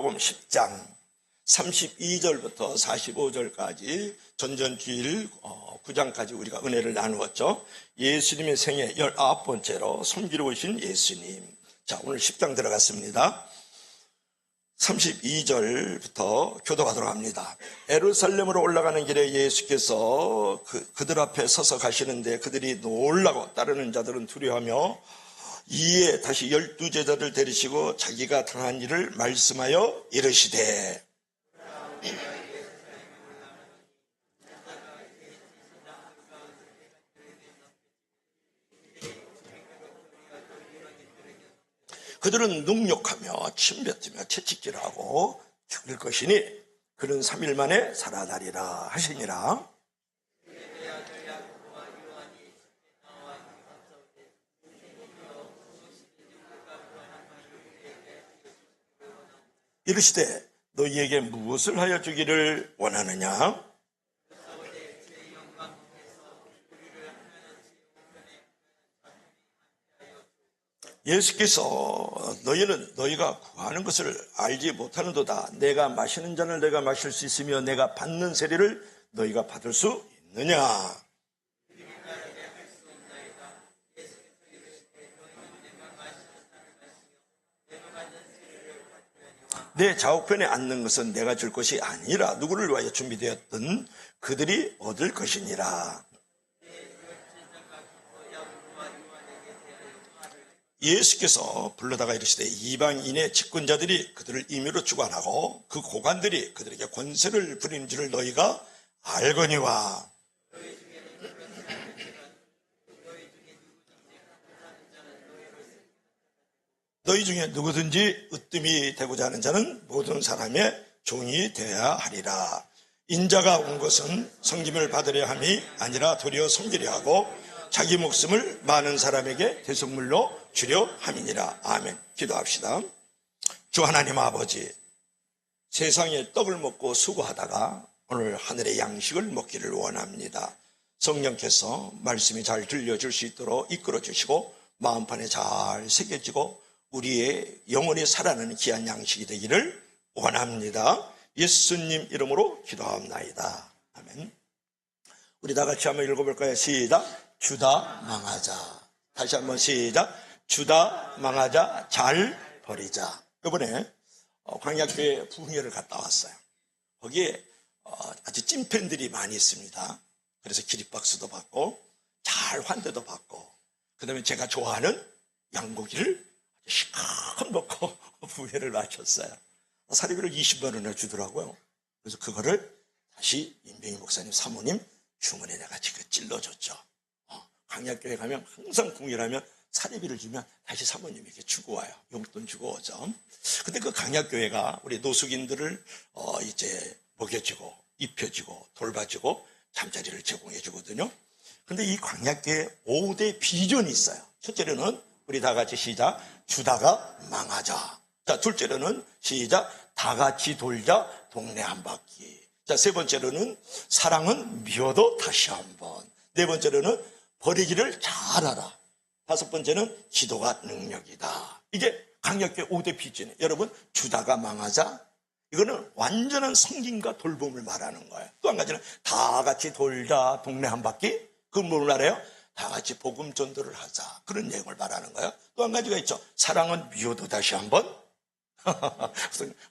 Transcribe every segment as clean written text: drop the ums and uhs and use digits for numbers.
요한복음 10장 32절부터 45절까지 전전주일 9장까지 우리가 은혜를 나누었죠. 예수님의 생애 19번째로 섬기러 오신 예수님. 자, 오늘 10장 들어갔습니다. 32절부터 교도하도록 합니다. 예루살렘으로 올라가는 길에 예수께서 그들 앞에 서서 가시는데 그들이 놀라고 따르는 자들은 두려워하며 이에 다시 12제자를 데리시고 자기가 당한 일을 말씀하여 이르시되 그들은 능욕하며 침뱉으며 채찍질하고 죽일 것이니 그는 3일 만에 살아나리라 하시니라. 이르시되 너희에게 무엇을 하여 주기를 원하느냐? 예수께서 너희가 구하는 것을 알지 못하는도다. 내가 마시는 잔을 내가 마실 수 있으며 내가 받는 세례를 너희가 받을 수 있느냐? 내 좌우편에 앉는 것은 내가 줄 것이 아니라 누구를 위하여 준비되었든 그들이 얻을 것이니라. 예수께서 불러다가 이르시되 이방인의 집권자들이 그들을 임의로 주관하고 그 고관들이 그들에게 권세를 부리는 줄을 너희가 알거니와 너희 중에 누구든지 으뜸이 되고자 하는 자는 모든 사람의 종이 되어야 하리라. 인자가 온 것은 섬김을 받으려 함이 아니라 도리어 섬기려 하고 자기 목숨을 많은 사람에게 대속물로 주려 함이니라. 아멘. 기도합시다. 주 하나님 아버지, 세상에 떡을 먹고 수고하다가 오늘 하늘의 양식을 먹기를 원합니다. 성령께서 말씀이 잘 들려줄 수 있도록 이끌어 주시고 마음판에 잘 새겨지고 우리의 영혼이 살아나는 귀한 양식이 되기를 원합니다. 예수님 이름으로 기도합나이다. 아멘. 우리 다 같이 한번 읽어볼까요? 시작. 주다 망하자. 다시 한번 시작. 주다 망하자. 잘 버리자. 이번에 광야교회 부흥회를 갔다 왔어요. 거기에 아주 찐팬들이 많이 있습니다. 그래서 기립박수도 받고 잘 환대도 받고 그 다음에 제가 좋아하는 양고기를 실컷 먹고 부흥회를 마쳤어요. 사례비를 20만 원을 주더라고요. 그래서 그거를 다시 임병희 목사님 사모님 주머니에 내가 지금 찔러줬죠. 광야교회 가면 항상 공연하면 사례비를 주면 다시 사모님에게 주고 와요. 용돈 주고 오죠. 근데 그 광야교회가 우리 노숙인들을 이제 먹여주고 입혀주고 돌봐주고 잠자리를 제공해 주거든요. 근데 이 광야교회 5대 비전이 있어요. 첫째로는 우리 다 같이 시작. 주다가 망하자. 자, 둘째로는 시작. 다 같이 돌자. 동네 한 바퀴. 자, 세 번째로는 사랑은 미워도 다시 한 번. 네 번째로는 버리기를 잘하라. 다섯 번째는 기도가 능력이다. 이게 광야교회 5대 비전이에요. 여러분, 주다가 망하자. 이거는 완전한 섬김과 돌봄을 말하는 거예요. 또 한 가지는 다 같이 돌자. 동네 한 바퀴. 그건 뭘 말해요? 다 같이 복음 전도를 하자. 그런 내용을 말하는 거예요. 또 한 가지가 있죠. 사랑은 미워도 다시 한번.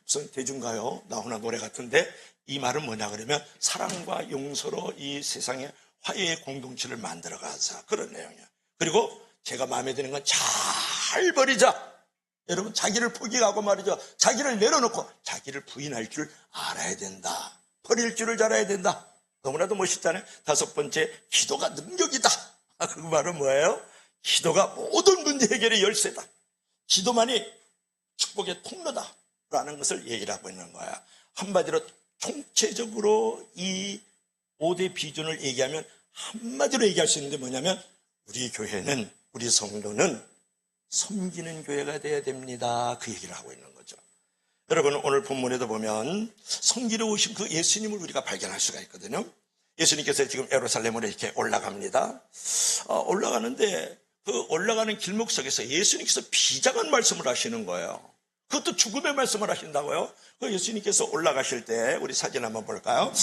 무슨 대중가요 나오나 노래 같은데 이 말은 뭐냐 그러면 사랑과 용서로 이 세상에 화해의 공동체를 만들어 가자. 그런 내용이에요. 그리고 제가 마음에 드는 건 잘 버리자. 여러분, 자기를 포기하고 말이죠. 자기를 내려놓고 자기를 부인할 줄 알아야 된다. 버릴 줄을 알아야 된다. 너무나도 멋있잖아요. 다섯 번째, 기도가 능력이다. 그 말은 뭐예요? 기도가 모든 문제 해결의 열쇠다. 기도만이 축복의 통로다라는 것을 얘기를 하고 있는 거야. 한마디로 총체적으로 이 5대 비전을 얘기하면 한마디로 얘기할 수 있는 게 뭐냐면 우리 교회는, 우리 성도는 섬기는 교회가 돼야 됩니다. 그 얘기를 하고 있는 거죠. 여러분, 오늘 본문에도 보면 섬기러 오신 그 예수님을 우리가 발견할 수가 있거든요. 예수님께서 지금 예루살렘으로 이렇게 올라갑니다. 올라가는데 그 올라가는 길목 속에서 예수님께서 비장한 말씀을 하시는 거예요. 그것도 죽음의 말씀을 하신다고요? 그 예수님께서 올라가실 때 우리 사진 한번 볼까요?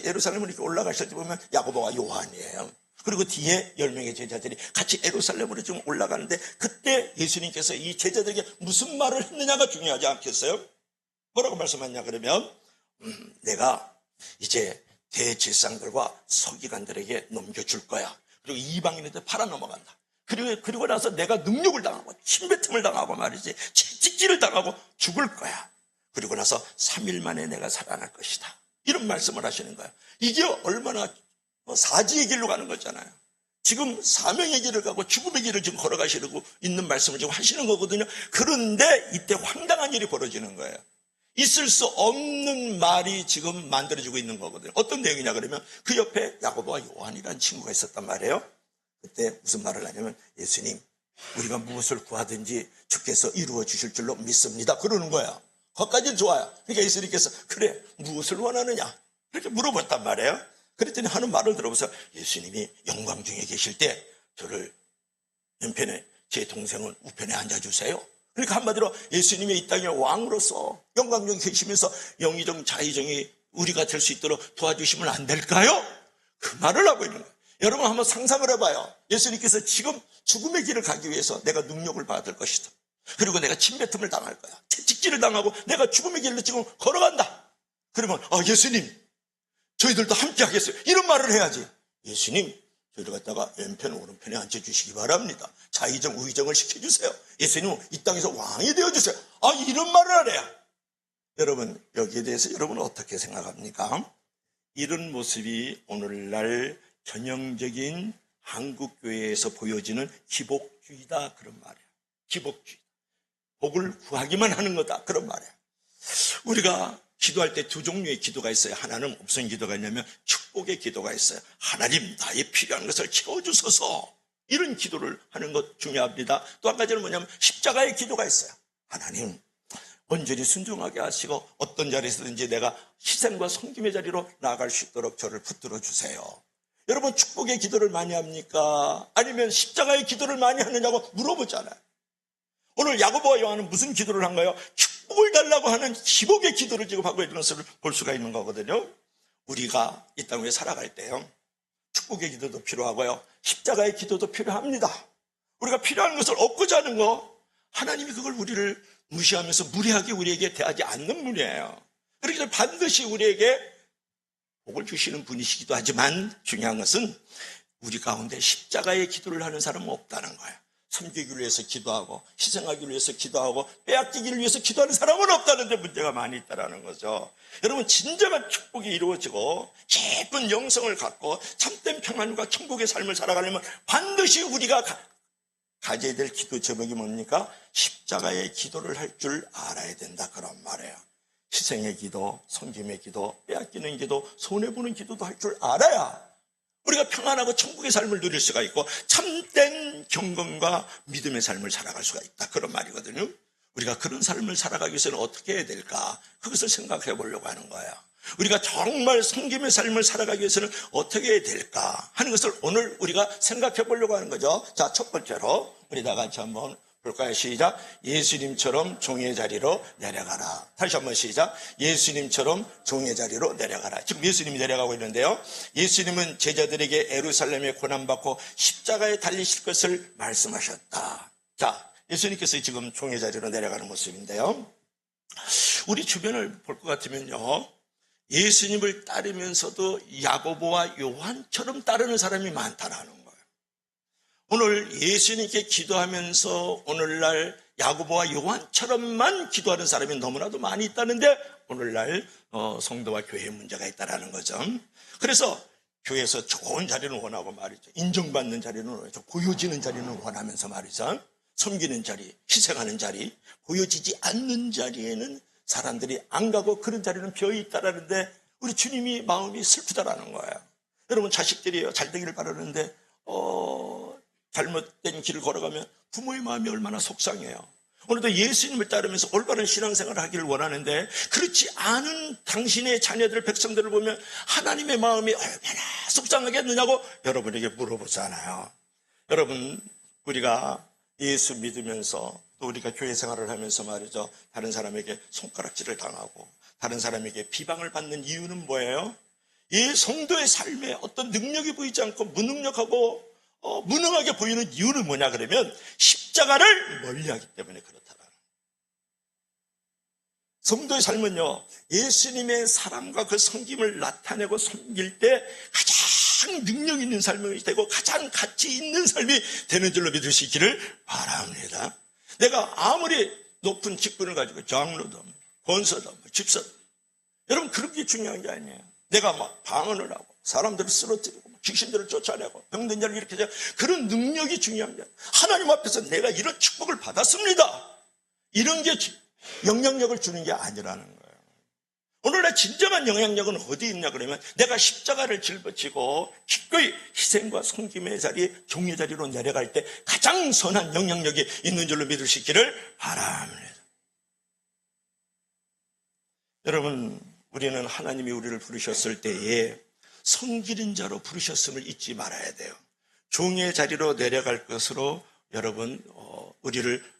예루살렘을 이렇게 올라가실 때 보면 야고보와 요한이에요. 그리고 뒤에 10명의 제자들이 같이 예루살렘으로 지금 올라가는데, 그때 예수님께서 이 제자들에게 무슨 말을 했느냐가 중요하지 않겠어요? 뭐라고 말씀하냐 그러면 내가 이제 대제사장들과 서기관들에게 넘겨줄 거야. 그리고 이방인한테 팔아 넘어간다. 그리고 나서 내가 능력을 당하고 침뱉음을 당하고 말이지, 채찍질을 당하고 죽을 거야. 그리고 나서 3일 만에 내가 살아날 것이다. 이런 말씀을 하시는 거예요. 이게 얼마나 사지의 길로 가는 거잖아요. 지금 사명의 길을 가고 죽음의 길을 지금 걸어가시려고 있는 말씀을 지금 하시는 거거든요. 그런데 이때 황당한 일이 벌어지는 거예요. 있을 수 없는 말이 지금 만들어지고 있는 거거든요. 어떤 내용이냐 그러면 그 옆에 야고보와 요한이라는 친구가 있었단 말이에요. 그때 무슨 말을 하냐면, 예수님, 우리가 무엇을 구하든지 주께서 이루어 주실 줄로 믿습니다. 그러는 거야. 거기까지는 좋아요. 그러니까 예수님께서 그래, 무엇을 원하느냐? 이렇게 물어봤단 말이에요. 그랬더니 하는 말을 들어보세요. 예수님이 영광 중에 계실 때 저를 왼편에, 제 동생은 우편에 앉아주세요. 그러니까 한마디로 예수님이 이 땅의 왕으로서 영광 중에 계시면서 영의정 자의정이 우리가 될 수 있도록 도와주시면 안 될까요? 그 말을 하고 있는 거예요. 여러분 한번 상상을 해봐요. 예수님께서 지금 죽음의 길을 가기 위해서 내가 능력을 받을 것이다. 그리고 내가 침뱉음을 당할 거야. 채찍질을 당하고 내가 죽음의 길로 지금 걸어간다. 그러면 예수님, 저희들도 함께 하겠어요. 이런 말을 해야지. 예수님, 저희들 갖다가 왼편 오른편에 앉혀주시기 바랍니다. 자의정 우의정을 시켜주세요. 예수님은 이 땅에서 왕이 되어주세요. 이런 말을 하래요. 여러분, 여기에 대해서 여러분은 어떻게 생각합니까? 이런 모습이 오늘날 전형적인 한국교회에서 보여지는 기복주의다, 그런 말이에요. 기복주의. 복을 구하기만 하는 거다, 그런 말이에요. 우리가 기도할 때 두 종류의 기도가 있어요. 하나는 무슨 기도가 있냐면 축복의 기도가 있어요. 하나님, 나의 필요한 것을 채워주소서. 이런 기도를 하는 것 중요합니다. 또 한 가지는 뭐냐면 십자가의 기도가 있어요. 하나님, 온전히 순종하게 하시고 어떤 자리에서든지 내가 희생과 섬김의 자리로 나아갈 수 있도록 저를 붙들어 주세요. 여러분, 축복의 기도를 많이 합니까? 아니면 십자가의 기도를 많이 하느냐고 물어보잖아요. 오늘 야고보와 요한은 무슨 기도를 한가요? 축복을 달라고 하는 기복의 기도를 지금 하고 있는 것을 볼 수가 있는 거거든요. 우리가 이 땅 위에 살아갈 때요, 축복의 기도도 필요하고요, 십자가의 기도도 필요합니다. 우리가 필요한 것을 얻고자 하는 거, 하나님이 그걸 우리를 무시하면서 무례하게 우리에게 대하지 않는 분이에요. 그렇기 때문에 반드시 우리에게 복을 주시는 분이시기도 하지만 중요한 것은 우리 가운데 십자가의 기도를 하는 사람은 없다는 거예요. 섬기기를 위해서 기도하고 희생하기를 위해서 기도하고 빼앗기기를 위해서 기도하는 사람은 없다는 데 문제가 많이 있다는 거죠. 여러분, 진정한 축복이 이루어지고 깊은 영성을 갖고 참된 평안과 천국의 삶을 살아가려면 반드시 우리가 가져야 될 기도 제목이 뭡니까? 십자가의 기도를 할 줄 알아야 된다, 그런 말이에요. 희생의 기도, 섬김의 기도, 빼앗기는 기도, 손해보는 기도도 할 줄 알아야 우리가 평안하고 천국의 삶을 누릴 수가 있고 참된 경건과 믿음의 삶을 살아갈 수가 있다, 그런 말이거든요. 우리가 그런 삶을 살아가기 위해서는 어떻게 해야 될까? 그것을 생각해 보려고 하는 거예요. 우리가 정말 섬김의 삶을 살아가기 위해서는 어떻게 해야 될까 하는 것을 오늘 우리가 생각해 보려고 하는 거죠. 자, 첫 번째로 우리 다 같이 한번 볼까요? 시작. 예수님처럼 종의 자리로 내려가라. 다시 한번 시작. 예수님처럼 종의 자리로 내려가라. 지금 예수님이 내려가고 있는데요, 예수님은 제자들에게 예루살렘에 고난받고 십자가에 달리실 것을 말씀하셨다. 자, 예수님께서 지금 종의 자리로 내려가는 모습인데요, 우리 주변을 볼 것 같으면요, 예수님을 따르면서도 야고보와 요한처럼 따르는 사람이 많다라는 거예요. 오늘 예수님께 기도하면서 오늘날 야고보와 요한처럼만 기도하는 사람이 너무나도 많이 있다는데 오늘날 성도와 교회에 문제가 있다는 거죠. 그래서 교회에서 좋은 자리는 원하고 말이죠, 인정받는 자리는 원하죠, 보여지는 자리는 원하면서 말이죠, 섬기는 자리, 희생하는 자리, 보여지지 않는 자리에는 사람들이 안 가고 그런 자리는 비어있다라는데 우리 주님이 마음이 슬프다라는 거예요. 여러분, 자식들이에요, 잘 되기를 바라는데 잘못된 길을 걸어가면 부모의 마음이 얼마나 속상해요. 오늘도 예수님을 따르면서 올바른 신앙생활을 하기를 원하는데 그렇지 않은 당신의 자녀들, 백성들을 보면 하나님의 마음이 얼마나 속상하겠느냐고 여러분에게 물어보잖아요. 여러분, 우리가 예수 믿으면서 또 우리가 교회 생활을 하면서 말이죠, 다른 사람에게 손가락질을 당하고 다른 사람에게 비방을 받는 이유는 뭐예요? 이 성도의 삶에 어떤 능력이 보이지 않고 무능력하고 무능하게 보이는 이유는 뭐냐 그러면 십자가를 멀리하기 때문에 그렇다라는 거예요. 성도의 삶은요, 예수님의 사랑과 그 섬김을 나타내고 섬길 때 가장 능력 있는 삶이 되고 가장 가치 있는 삶이 되는 줄로 믿을 수 있기를 바랍니다. 내가 아무리 높은 직분을 가지고 장로도 권사도 집사도, 여러분 그런 게 중요한 게 아니에요. 내가 막 방언을 하고 사람들을 쓰러뜨리고 귀신들을 쫓아내고 병든 자를 이렇게 해서 그런 능력이 중요한 게 아니에요. 하나님 앞에서 내가 이런 축복을 받았습니다, 이런 게 영향력을 주는 게 아니라는 거예요. 오늘날 진정한 영향력은 어디 있냐 그러면 내가 십자가를 짊어지고 기꺼이 희생과 섬김의 자리, 종의 자리로 내려갈 때 가장 선한 영향력이 있는 줄로 믿을 수 있기를 바랍니다. 여러분, 우리는 하나님이 우리를 부르셨을 때에 섬기는 자로 부르셨음을 잊지 말아야 돼요. 종의 자리로 내려갈 것으로 여러분 우리를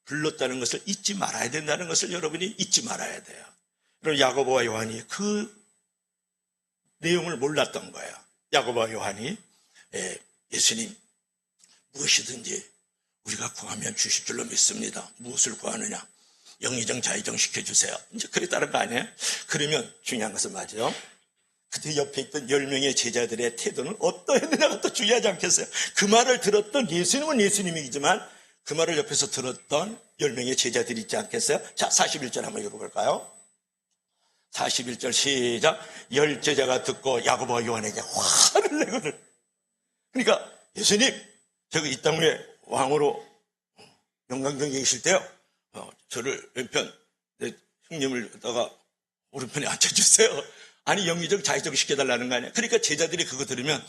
불렀다는 것을 잊지 말아야 된다는 것을 여러분이 잊지 말아야 돼요. 그리고 야고보와 요한이 그 내용을 몰랐던 거예요. 야고보와 요한이 예수님 무엇이든지 우리가 구하면 주실 줄로 믿습니다. 무엇을 구하느냐? 영의정 자의정 시켜주세요. 이제 그랬다는 거 아니에요? 그러면 중요한 것은 맞아요. 그때 옆에 있던 10명의 제자들의 태도는 어떠했느냐가 또 중요하지 않겠어요? 그 말을 들었던 예수님은 예수님이지만 그 말을 옆에서 들었던 10명의 제자들이 있지 않겠어요? 자, 41절 한번 읽어볼까요? 41절 시작. 10제자가 듣고 야고보와 요한에게 화를 내거든. 그러니까 예수님, 제가 이 땅 위에 왕으로 영광경에 계실 때요, 저를 왼편 내 형님을 갖다가 오른편에 앉혀주세요. 아니 영의적 자의적 시켜달라는 거 아니야. 그러니까 제자들이 그거 들으면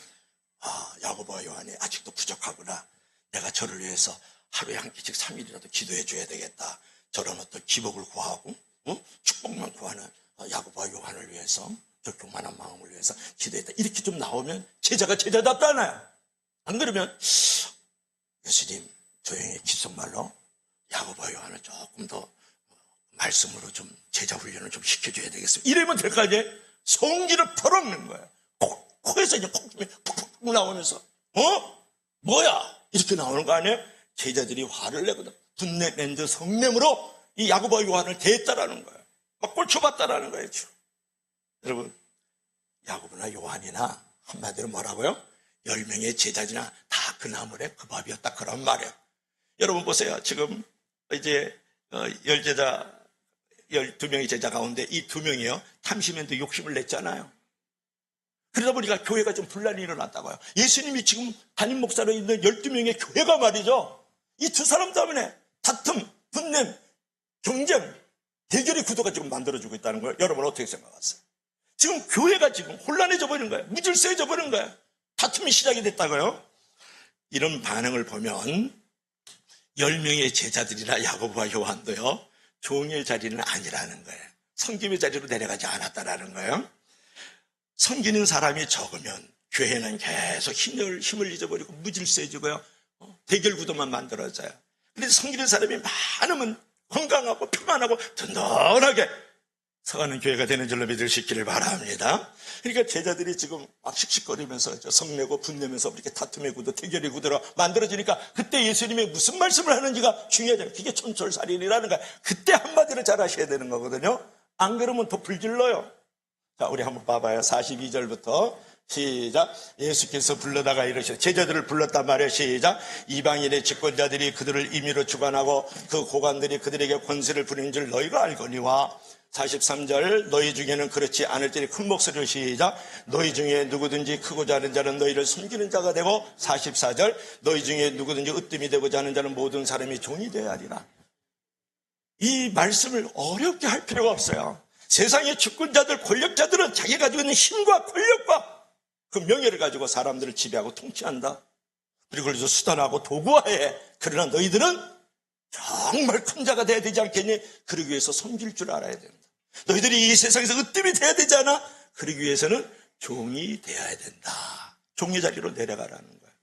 야고보와 요한이 아직도 부족하구나. 내가 저를 위해서 하루에 한 끼씩 3일이라도 기도해 줘야 되겠다. 저런 어떤 기복을 구하고 축복만 구하는 야고보와 요한을 위해서, 저 교만한 마음을 위해서 기도했다. 이렇게 좀 나오면 제자가 제자답잖아요. 안 그러면 예수님 조용히 귓속말로 야고보와 요한을 조금 더 말씀으로 좀 제자 훈련을 좀 시켜줘야 되겠습니다. 이러면 될 거 아니에요? 성기를 털어놓는 거예요. 코에서 이제 푹푹 나오면서 뭐야? 이렇게 나오는 거 아니에요? 제자들이 화를 내거든. 분내 낸 듯 성냄으로 이 야고보와 요한을 대했다라는 거예요. 막 꼴초봤다라는 거예요. 여러분, 야고보나 요한이나 한마디로 뭐라고요? 10명의 제자지나 다 그 나물에 그 밥이었다, 그런 말이에요. 여러분 보세요. 지금 이제 10제자 12명의 제자 가운데 이 2명이요 탐심앤도 욕심을 냈잖아요. 그러다 보니까 교회가 좀 분란이 일어났다고요. 예수님이 지금 담임 목사로 있는 12명의 교회가 말이죠, 이 두 사람 때문에 다툼, 분냄, 경쟁, 대결의 구도가 지금 만들어지고 있다는 걸 여러분 어떻게 생각하세요? 지금 교회가 지금 혼란해져 버리는 거예요. 무질서해져 버리는 거예요. 다툼이 시작이 됐다고요. 이런 반응을 보면 10명의 제자들이나 야고보와 요한도요 종의 자리는 아니라는 거예요. 섬김의 자리로 내려가지 않았다라는 거예요. 섬기는 사람이 적으면 교회는 계속 힘을 잊어버리고 무질서해지고요, 대결 구도만 만들어져요. 그런데 섬기는 사람이 많으면 건강하고 평안하고 든든하게 서가는 교회가 되는 줄로 믿을 수 있기를 바랍니다. 그러니까 제자들이 지금 막 씩씩거리면서 성내고 분내면서 이렇게 다툼의 구도, 대결의 구도로 만들어지니까 그때 예수님이 무슨 말씀을 하는지가 중요하잖아요. 그게 촌철살인이라는 거야. 그때 한마디로 잘 하셔야 되는 거거든요. 안 그러면 더 불질러요. 자, 우리 한번 봐봐요. 42절부터 시작. 예수께서 불러다가 이러셔. 제자들을 불렀단 말이에요. 시작. 이방인의 집권자들이 그들을 임의로 주관하고 그 고관들이 그들에게 권세를 부리는 줄 너희가 알거니와. 43절. 너희 중에는 그렇지 않을지니 큰 목소리로 시작. 너희 중에 누구든지 크고자 하는 자는 너희를 섬기는 자가 되고. 44절. 너희 중에 누구든지 으뜸이 되고자 하는 자는 모든 사람이 종이 되어야 하리라. 이 말씀을 어렵게 할 필요가 없어요. 세상의 주권자들, 권력자들은 자기가 가지고 있는 힘과 권력과 그 명예를 가지고 사람들을 지배하고 통치한다. 그리고 그래서 수단하고 도구화해. 그러나 너희들은 정말 큰 자가 돼야 되지 않겠니? 그러기 위해서 섬길 줄 알아야 된다. 너희들이 이 세상에서 으뜸이 돼야 되지 않아? 그러기 위해서는 종이 돼야 된다. 종의 자리로 내려가라는 거예요.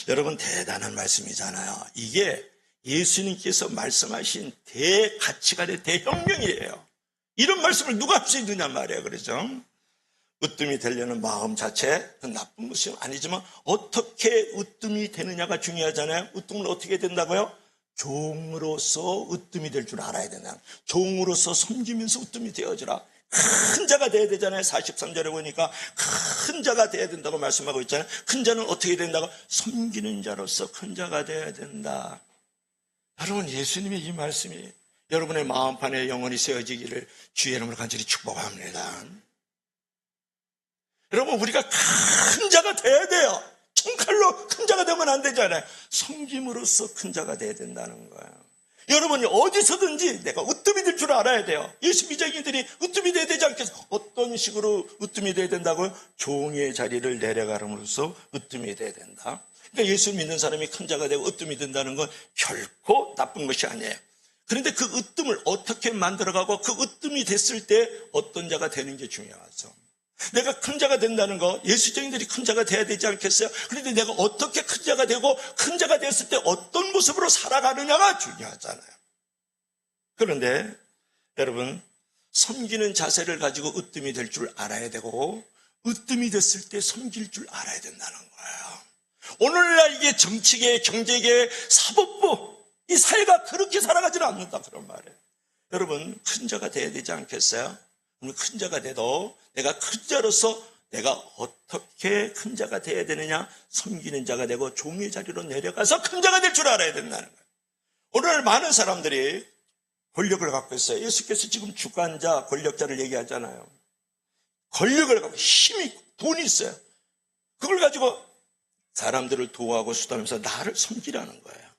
여러분 대단한 말씀이잖아요. 이게 예수님께서 말씀하신 대가치관의 대혁명이에요. 이런 말씀을 누가 할 수 있느냐 말이에요. 그러죠? 으뜸이 되려는 마음 자체 나쁜 것은 아니지만 어떻게 으뜸이 되느냐가 중요하잖아요. 으뜸은 어떻게 된다고요? 종으로서 으뜸이 될 줄 알아야 된다. 종으로서 섬기면서 으뜸이 되어주라. 큰 자가 돼야 되잖아요. 43절에 보니까 큰 자가 돼야 된다고 말씀하고 있잖아요. 큰 자는 어떻게 된다고? 섬기는 자로서 큰 자가 돼야 된다. 여러분, 예수님의 이 말씀이 여러분의 마음판에 영원히 세워지기를 주의 이름으로 간절히 축복합니다. 여러분, 우리가 큰 자가 돼야 돼요. 총칼로 큰 자가 되면 안 되잖아요. 섬김으로써 큰 자가 돼야 된다는 거예요. 여러분이 어디서든지 내가 으뜸이 될 줄 알아야 돼요. 예수 믿자기들이 으뜸이 돼야 되지 않겠어요? 어떤 식으로 으뜸이 돼야 된다고요? 종의 자리를 내려가름으로써 으뜸이 돼야 된다. 그러니까 예수 믿는 사람이 큰 자가 되고 으뜸이 된다는 건 결코 나쁜 것이 아니에요. 그런데 그 으뜸을 어떻게 만들어가고 그 으뜸이 됐을 때 어떤 자가 되는 게 중요하죠. 내가 큰 자가 된다는 거, 예수쟁이들이 큰 자가 돼야 되지 않겠어요? 그런데 내가 어떻게 큰 자가 되고 큰 자가 됐을 때 어떤 모습으로 살아가느냐가 중요하잖아요. 그런데 여러분, 섬기는 자세를 가지고 으뜸이 될 줄 알아야 되고 으뜸이 됐을 때 섬길 줄 알아야 된다는 거예요. 오늘날 이게 정치계, 경제계, 사법부 이 사회가 그렇게 살아가지는 않는다 그런 말이에요. 여러분, 큰 자가 돼야 되지 않겠어요? 큰 자가 돼도 내가 큰 자로서 내가 어떻게 큰 자가 돼야 되느냐? 섬기는 자가 되고 종의 자리로 내려가서 큰 자가 될 줄 알아야 된다는 거예요. 오늘 많은 사람들이 권력을 갖고 있어요. 예수께서 지금 주관자, 권력자를 얘기하잖아요. 권력을 갖고 힘이 있고 돈이 있어요. 그걸 가지고 사람들을 도와하고 수다면서 나를 섬기라는 거예요.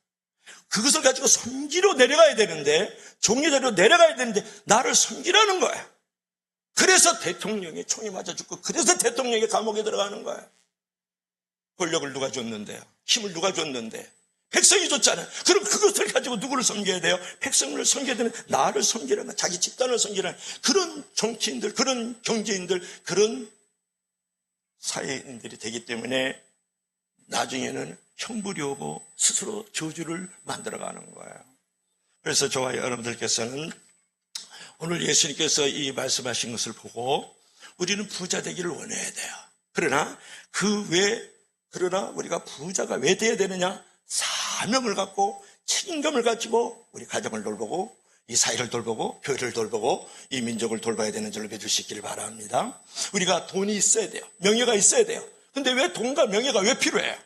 그것을 가지고 섬기로 내려가야 되는데, 종의 자리로 내려가야 되는데 나를 섬기라는 거예요. 그래서 대통령이 총이 맞아 죽고 그래서 대통령이 감옥에 들어가는 거예요. 권력을 누가 줬는데요? 힘을 누가 줬는데? 백성이 줬잖아요. 그럼 그것을 가지고 누구를 섬겨야 돼요? 백성을 섬겨야 되는, 나를 섬기라는, 자기 집단을 섬기라는 그런 정치인들, 그런 경제인들, 그런 사회인들이 되기 때문에 나중에는 형벌이 오고 스스로 저주를 만들어가는 거예요. 그래서 저와 여러분들께서는 오늘 예수님께서 이 말씀하신 것을 보고 우리는 부자 되기를 원해야 돼요. 그러나 그러나 우리가 부자가 왜 돼야 되느냐? 사명을 갖고 책임감을 가지고 우리 가정을 돌보고 이 사회를 돌보고 교회를 돌보고 이 민족을 돌봐야 되는 줄로 믿을 수 있기를 바랍니다. 우리가 돈이 있어야 돼요. 명예가 있어야 돼요. 근데 왜 돈과 명예가 왜 필요해요?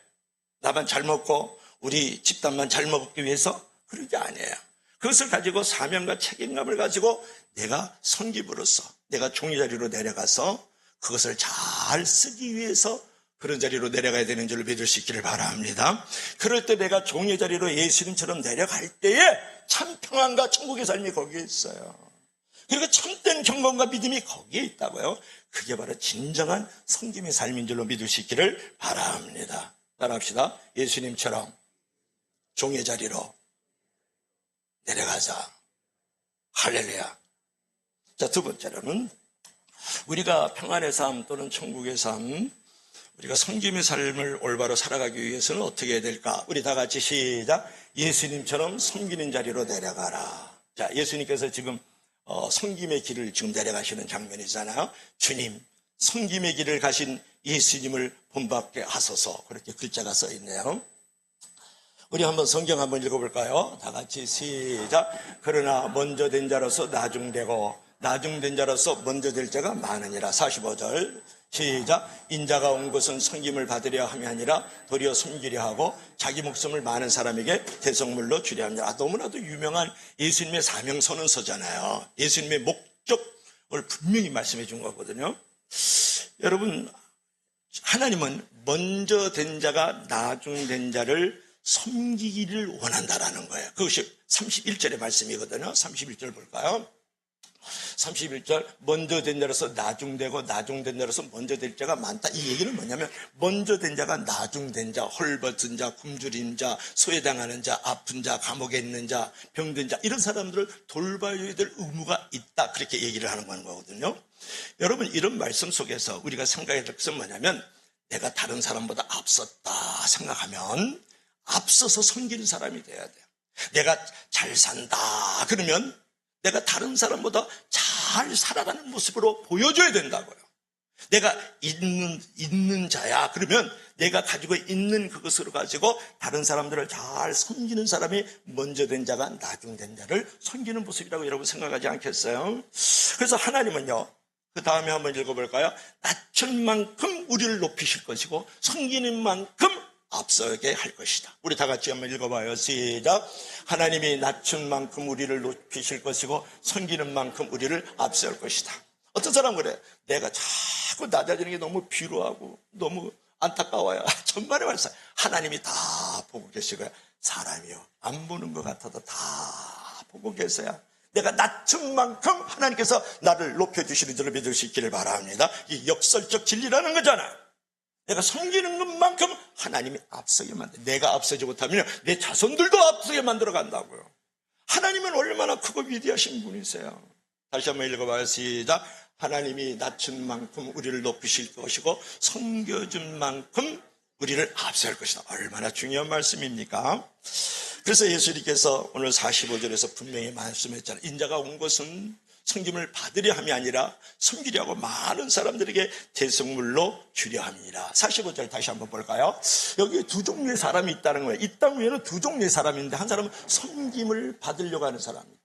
나만 잘 먹고 우리 집단만 잘 먹기 위해서? 그런 게 아니에요. 그것을 가지고 사명과 책임감을 가지고 내가 섬김으로써 내가 종의 자리로 내려가서 그것을 잘 쓰기 위해서 그런 자리로 내려가야 되는 줄을 믿을 수 있기를 바랍니다. 그럴 때 내가 종의 자리로 예수님처럼 내려갈 때에 참 평안과 천국의 삶이 거기에 있어요. 그리고 참된 경건과 믿음이 거기에 있다고요. 그게 바로 진정한 섬김의 삶인 줄로 믿을 수 있기를 바랍니다. 따라합시다. 예수님처럼 종의 자리로 내려가자. 할렐루야. 자, 두 번째로는 우리가 평안의 삶 또는 천국의 삶, 우리가 섬김의 삶을 올바로 살아가기 위해서는 어떻게 해야 될까? 우리 다 같이 시작. 예수님처럼 섬기는 자리로 내려가라. 자, 예수님께서 지금 섬김의 길을 지금 내려가시는 장면이잖아요. 주님, 섬김의 길을 가신 예수님을 본받게 하소서. 그렇게 글자가 써 있네요. 우리 한번 성경 한번 읽어볼까요? 다 같이 시작. 그러나 먼저 된 자로서 나중되고 나중된 자로서 먼저 될 자가 많으니라. 45절 시작. 인자가 온 것은 섬김을 받으려 함이 아니라 도리어 섬기려 하고 자기 목숨을 많은 사람에게 대속물로 주려 함이라. 너무나도 유명한 예수님의 사명선언서잖아요. 예수님의 목적을 분명히 말씀해 준 거거든요. 여러분, 하나님은 먼저 된 자가 나중된 자를 섬기기를 원한다라는 거예요. 그것이 31절의 말씀이거든요. 31절 볼까요? 31절, 먼저 된 자로서 나중되고 나중된 자로서 먼저 될 자가 많다. 이 얘기는 뭐냐면 먼저 된 자가 나중된 자, 헐벗은 자, 굶주린 자, 소외당하는 자, 아픈 자, 감옥에 있는 자, 병든 자, 이런 사람들을 돌봐야 될 의무가 있다. 그렇게 얘기를 하는 거거든요. 여러분, 이런 말씀 속에서 우리가 생각해야 될 것은 뭐냐면 내가 다른 사람보다 앞섰다 생각하면 앞서서 섬기는 사람이 돼야 돼요. 내가 잘 산다 그러면 내가 다른 사람보다 잘 살아가는 모습으로 보여줘야 된다고요. 내가 있는 자야 그러면 내가 가지고 있는 그것으로 가지고 다른 사람들을 잘 섬기는 사람이 먼저 된 자가 나중 된 자를 섬기는 모습이라고 여러분 생각하지 않겠어요? 그래서 하나님은요, 그 다음에 한번 읽어볼까요? 낮춘 만큼 우리를 높이실 것이고 섬기는 만큼 앞서게 할 것이다. 우리 다 같이 한번 읽어봐요. 시작. 하나님이 낮춘 만큼 우리를 높이실 것이고 섬기는 만큼 우리를 앞서갈 것이다. 어떤 사람은 그래. 내가 자꾸 낮아지는 게 너무 비루하고 너무 안타까워요. 정말의 말씀. 하나님이 다 보고 계시고요. 사람이요, 안 보는 것 같아도 다 보고 계세요. 내가 낮춘 만큼 하나님께서 나를 높여주시는 줄을 믿을 수 있기를 바랍니다. 이 역설적 진리라는 거잖아요. 내가 섬기는 것만큼 하나님이 앞서게 만들어. 내가 앞서지 못하면 내 자손들도 앞서게 만들어 간다고요. 하나님은 얼마나 크고 위대하신 분이세요. 다시 한번 읽어봐요. 시작. 하나님이 낮춘 만큼 우리를 높이실 것이고 섬겨준 만큼 우리를 앞서갈 것이다. 얼마나 중요한 말씀입니까? 그래서 예수님께서 오늘 45절에서 분명히 말씀했잖아요. 인자가 온 것은 섬김을 받으려 함이 아니라 섬기려고 많은 사람들에게 대성물로 주려 함이니라. 45절 다시 한번 볼까요? 여기 두 종류의 사람이 있다는 거예요. 이 땅 위에는 두 종류의 사람이 있는데 한 사람은 섬김을 받으려고 하는 사람입니다.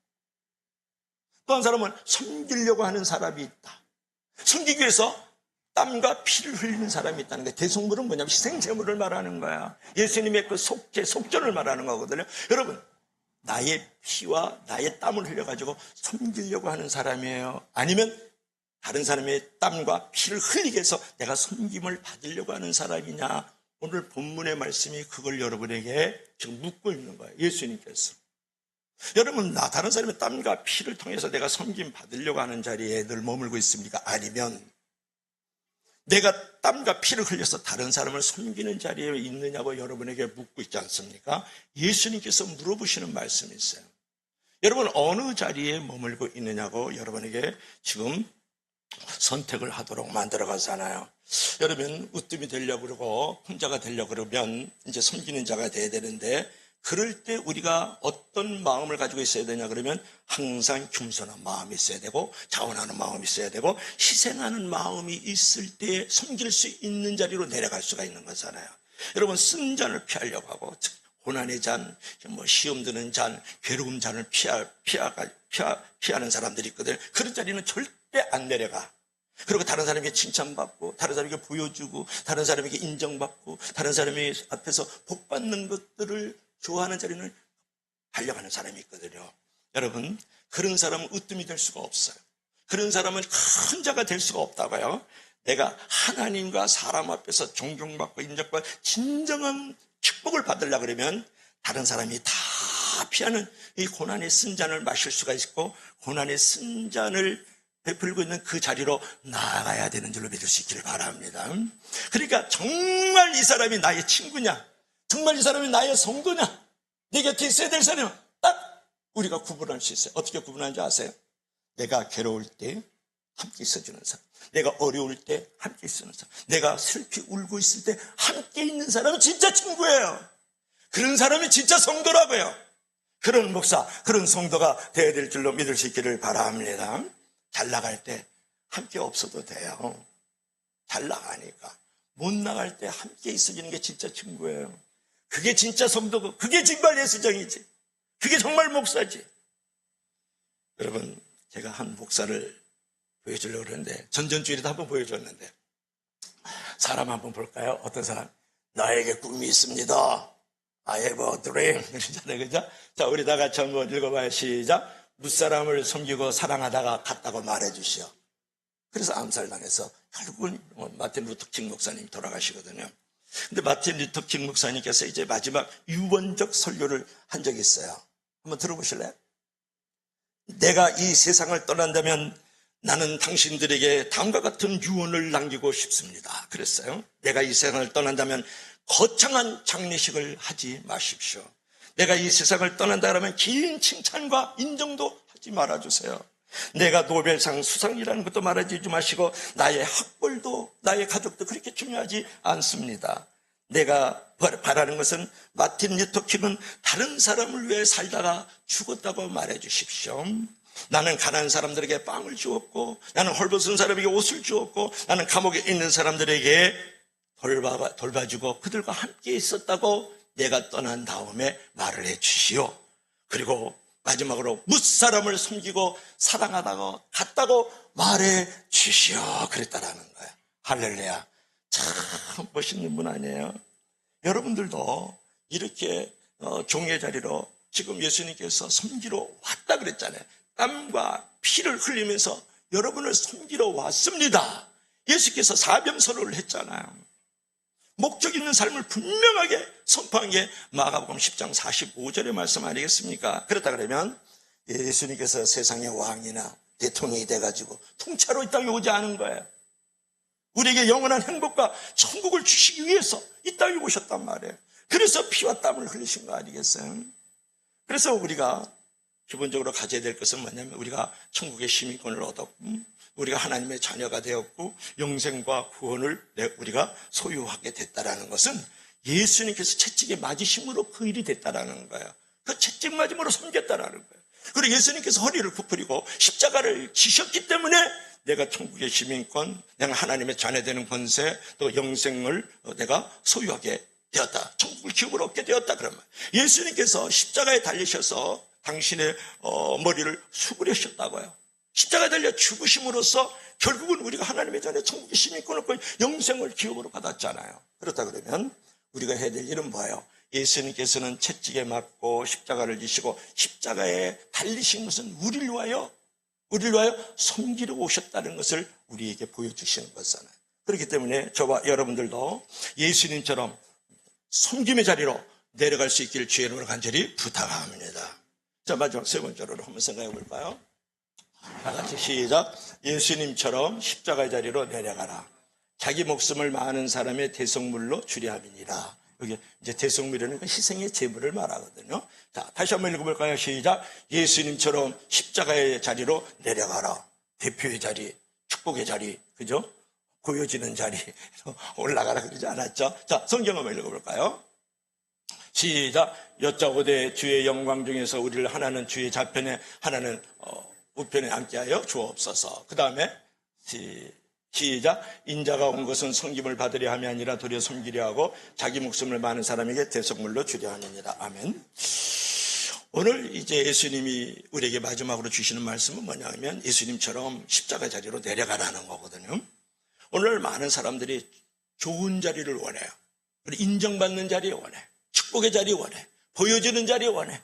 또 한 사람은 섬기려고 하는 사람이 있다. 섬기기 위해서 땀과 피를 흘리는 사람이 있다는 거예요. 대성물은 뭐냐면 희생제물을 말하는 거야. 예수님의 그 속전을 말하는 거거든요. 여러분, 나의 피와 나의 땀을 흘려가지고 섬기려고 하는 사람이에요? 아니면 다른 사람의 땀과 피를 흘리게 해서 내가 섬김을 받으려고 하는 사람이냐? 오늘 본문의 말씀이 그걸 여러분에게 지금 묻고 있는 거예요. 예수님께서. 여러분, 다른 사람의 땀과 피를 통해서 내가 섬김 받으려고 하는 자리에 늘 머물고 있습니까? 아니면 내가 땀과 피를 흘려서 다른 사람을 섬기는 자리에 있느냐고 여러분에게 묻고 있지 않습니까? 예수님께서 물어보시는 말씀이 있어요. 여러분, 어느 자리에 머물고 있느냐고 여러분에게 지금 선택을 하도록 만들어가잖아요. 여러분, 으뜸이 되려고 그러고 혼자가 되려고 그러면 이제 섬기는 자가 돼야 되는데, 그럴 때 우리가 어떤 마음을 가지고 있어야 되냐 그러면 항상 겸손한 마음이 있어야 되고 자원하는 마음이 있어야 되고 희생하는 마음이 있을 때 섬길 수 있는 자리로 내려갈 수가 있는 거잖아요. 여러분, 쓴 잔을 피하려고 하고 고난의 잔, 시험 드는 잔, 괴로움 잔을 피하는 사람들이 있거든요. 그런 자리는 절대 안 내려가. 그리고 다른 사람에게 칭찬받고 다른 사람에게 보여주고 다른 사람에게 인정받고 다른 사람의 앞에서 복받는 것들을 좋아하는 자리는 하려고 하는 사람이 있거든요. 여러분, 그런 사람은 으뜸이 될 수가 없어요. 그런 사람은 큰 자가 될 수가 없다고요. 내가 하나님과 사람 앞에서 존경받고 인정받고 진정한 축복을 받으려고 그러면 다른 사람이 다 피하는 이 고난의 쓴 잔을 마실 수가 있고 고난의 쓴 잔을 베풀고 있는 그 자리로 나아가야 되는 줄로 믿을 수 있기를 바랍니다. 그러니까 정말 이 사람이 나의 친구냐, 정말 이 사람이 나의 성도냐, 내 곁에 있어야 될 사람은 딱 우리가 구분할 수 있어요. 어떻게 구분하는지 아세요? 내가 괴로울 때 함께 있어주는 사람, 내가 어려울 때 함께 있어주는 사람, 내가 슬피 울고 있을 때 함께 있는 사람은 진짜 친구예요. 그런 사람이 진짜 성도라고요. 그런 목사, 그런 성도가 되어야 될 줄로 믿을 수 있기를 바랍니다. 잘 나갈 때 함께 없어도 돼요. 잘 나가니까. 못 나갈 때 함께 있어주는 게 진짜 친구예요. 그게 진짜 성도고 그게 정말 예수정이지. 그게 정말 목사지. 여러분, 제가 한 목사를 보여주려고 그러는데 전전주일에도 한번 보여줬는데 사람 한번 볼까요? 어떤 사람? 나에게 꿈이 있습니다. I have a dream. 그러잖아요. 그죠? 자, 우리 다 같이 한번 읽어봐요. 시작. 무사람을 섬기고 사랑하다가 갔다고 말해주시오. 그래서 암살당해서 결국은 마틴 루터킹 목사님이 돌아가시거든요. 근데 마틴 루터킹 목사님께서 이제 마지막 유언적 설교를 한 적이 있어요. 한번 들어보실래요? 내가 이 세상을 떠난다면 나는 당신들에게 다음과 같은 유언을 남기고 싶습니다. 그랬어요. 내가 이 세상을 떠난다면 거창한 장례식을 하지 마십시오. 내가 이 세상을 떠난다 그러면 긴 칭찬과 인정도 하지 말아주세요. 내가 노벨상 수상이라는 것도 말하지 마시고 나의 학벌도 나의 가족도 그렇게 중요하지 않습니다. 내가 바라는 것은 마틴 루터 킹은 다른 사람을 위해 살다가 죽었다고 말해 주십시오. 나는 가난한 사람들에게 빵을 주었고, 나는 헐벗은 사람에게 옷을 주었고, 나는 감옥에 있는 사람들에게 돌봐주고 그들과 함께 있었다고 내가 떠난 다음에 말을 해 주시오. 그리고 마지막으로 무사람을 섬기고 사랑하다고 갔다고 말해 주시오. 그랬다라는 거예요. 할렐루야. 참 멋있는 분 아니에요? 여러분들도 이렇게 종의 자리로 지금 예수님께서 섬기러 왔다 그랬잖아요. 땀과 피를 흘리면서 여러분을 섬기러 왔습니다. 예수께서 사명선언을 했잖아요. 목적 있는 삶을 분명하게 선포한 게 마가복음 10장 45절의 말씀 아니겠습니까? 그렇다 그러면 예수님께서 세상의 왕이나 대통령이 돼가지고 통치하러 이 땅에 오지 않은 거예요. 우리에게 영원한 행복과 천국을 주시기 위해서 이 땅에 오셨단 말이에요. 그래서 피와 땀을 흘리신 거 아니겠어요? 그래서 우리가 기본적으로 가져야 될 것은 뭐냐면 우리가 천국의 시민권을 얻었고 우리가 하나님의 자녀가 되었고 영생과 구원을 우리가 소유하게 됐다라는 것은 예수님께서 채찍에 맞으심으로 그 일이 됐다라는 거예요. 그 채찍 맞음으로 섬겼다라는 거예요. 그리고 예수님께서 허리를 부풀리고 십자가를 지셨기 때문에 내가 천국의 시민권, 내가 하나님의 자녀 되는 권세, 또 영생을 내가 소유하게 되었다. 천국을 기업으로 얻게 되었다. 그러면 예수님께서 십자가에 달리셔서 당신의 머리를 수그리셨다고요. 십자가에 달려 죽으심으로써 결국은 우리가 하나님의 자녀 천국의 시민권을 얻고 영생을 기업으로 받았잖아요. 그렇다 그러면 우리가 해야 될 일은 뭐예요? 예수님께서는 채찍에 맞고 십자가를 지시고 십자가에 달리신 것은 우리를 위하여 섬기러 오셨다는 것을 우리에게 보여주시는 거잖아요. 그렇기 때문에 저와 여러분들도 예수님처럼 섬김의 자리로 내려갈 수 있기를 주의 이름으로 간절히 부탁합니다. 자, 마지막 세 번째로 한번 생각해 볼까요? 다 같이 시작. 예수님처럼 십자가의 자리로 내려가라. 자기 목숨을 많은 사람의 대속물로 주려 함이니라. 여기 이제 대속물이라는 건 희생의 제물을 말하거든요. 자, 다시 한번 읽어볼까요? 시작. 예수님처럼 십자가의 자리로 내려가라. 대표의 자리, 축복의 자리, 그죠? 보여지는 자리로 올라가라 그러지 않았죠? 자, 성경 한번 읽어볼까요? 시작. 여짜오되 주의 영광 중에서 우리를 하나는 주의 좌편에 하나는 우편에 앉게 하여 주옵소서. 그 다음에 시작. 인자가 온 것은 섬김을 받으려 함이 아니라 도리어 섬기려 하고 자기 목숨을 많은 사람에게 대속물로 주려 함이니라. 아멘. 오늘 이제 예수님이 우리에게 마지막으로 주시는 말씀은 뭐냐면 예수님처럼 십자가 자리로 내려가라는 거거든요. 오늘 많은 사람들이 좋은 자리를 원해요. 그리고 인정받는 자리에 원해. 축복의 자리에 원해. 보여주는 자리에 원해.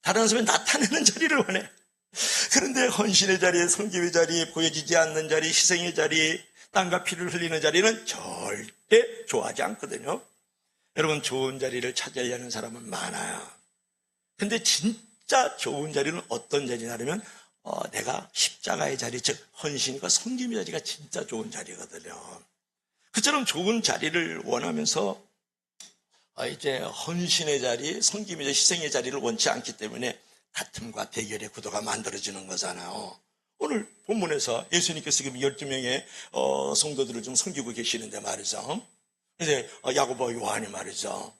다른 사람이 나타내는 자리를 원해. 그런데 헌신의 자리에, 섬김의 자리에, 보여지지 않는 자리, 희생의 자리, 땀과 피를 흘리는 자리는 절대 좋아하지 않거든요. 여러분, 좋은 자리를 찾으려는 사람은 많아요. 근데 진짜 좋은 자리는 어떤 자리냐면 내가 십자가의 자리, 즉 헌신과 섬김의 자리가 진짜 좋은 자리거든요. 그처럼 좋은 자리를 원하면서 이제 헌신의 자리, 섬김의 자리, 희생의 자리를 원치 않기 때문에 다툼과 대결의 구도가 만들어지는 거잖아요. 오늘 본문에서 예수님께서 지금 12명의 성도들을 좀 섬기고 계시는데 말이죠. 이제 야고보와 요한이 말이죠.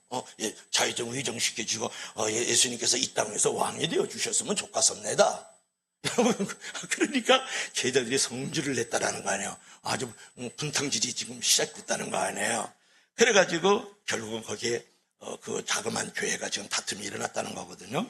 자유정 의정시켜주고 예수님께서 이 땅에서 왕이 되어 주셨으면 좋겠습니다. 그러니까 제자들이 성주를 냈다라는 거 아니에요. 아주 분탕질이 지금 시작됐다는 거 아니에요. 그래가지고 결국은 거기에 그 자그마한 교회가 지금 다툼이 일어났다는 거거든요.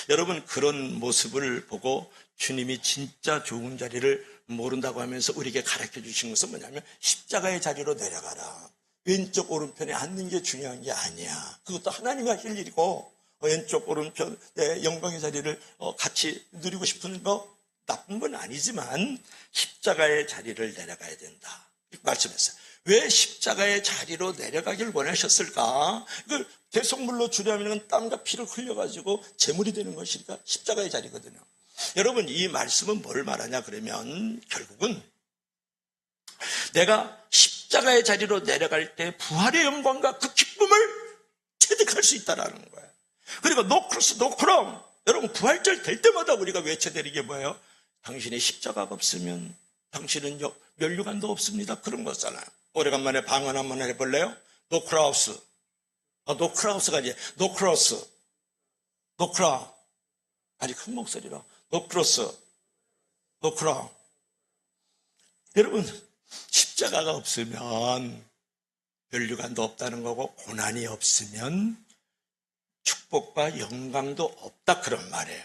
여러분, 그런 모습을 보고 주님이 진짜 좋은 자리를 모른다고 하면서 우리에게 가르쳐 주신 것은 뭐냐면 십자가의 자리로 내려가라. 왼쪽 오른편에 앉는 게 중요한 게 아니야. 그것도 하나님이 하실 일이고 왼쪽 오른편 영광의 자리를 같이 누리고 싶은 거 나쁜 건 아니지만 십자가의 자리를 내려가야 된다. 이렇게 말씀했어요. 왜 십자가의 자리로 내려가길 원하셨을까? 그 대속물로 주려면 땀과 피를 흘려가지고 제물이 되는 것이니까 십자가의 자리거든요. 여러분, 이 말씀은 뭘 말하냐 그러면 결국은 내가 십자가의 자리로 내려갈 때 부활의 영광과 그 기쁨을 체득할 수 있다는 거예요. 그리고 노 크로스 노 크롬. 여러분, 부활절 될 때마다 우리가 외쳐야 되는 게 뭐예요? 당신의 십자가가 없으면 당신은 면류관도 없습니다. 그런 거잖아요. 오래간만에 방언 한번 해볼래요? 노크라우스. 노크라우스가 아니에요. 노크로스. 노크라. 아니, 큰 목소리로. 노크로스. 노크라. 여러분, 십자가가 없으면 면류관도 없다는 거고, 고난이 없으면 축복과 영광도 없다, 그런 말이에요.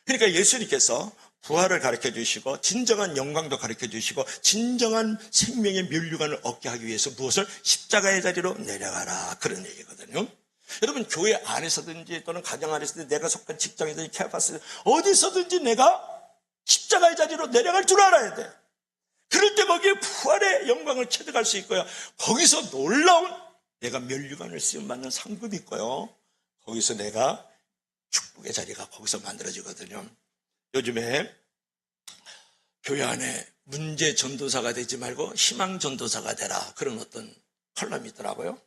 그러니까 예수님께서 부활을 가르쳐 주시고 진정한 영광도 가르쳐 주시고 진정한 생명의 면류관을 얻게 하기 위해서 무엇을? 십자가의 자리로 내려가라, 그런 얘기거든요. 여러분, 교회 안에서든지 또는 가정 안에서든지 내가 속한 직장이든지 캠퍼스 어디서든지 내가 십자가의 자리로 내려갈 줄 알아야 돼. 그럴 때 거기에 부활의 영광을 체득할 수 있고요, 거기서 놀라운 내가 면류관을 쓰임받는 상급이 있고요, 거기서 내가 축복의 자리가 거기서 만들어지거든요. 요즘에 교회 안에 문제 전도사가 되지 말고 희망 전도사가 되라, 그런 어떤 컬럼이 있더라고요.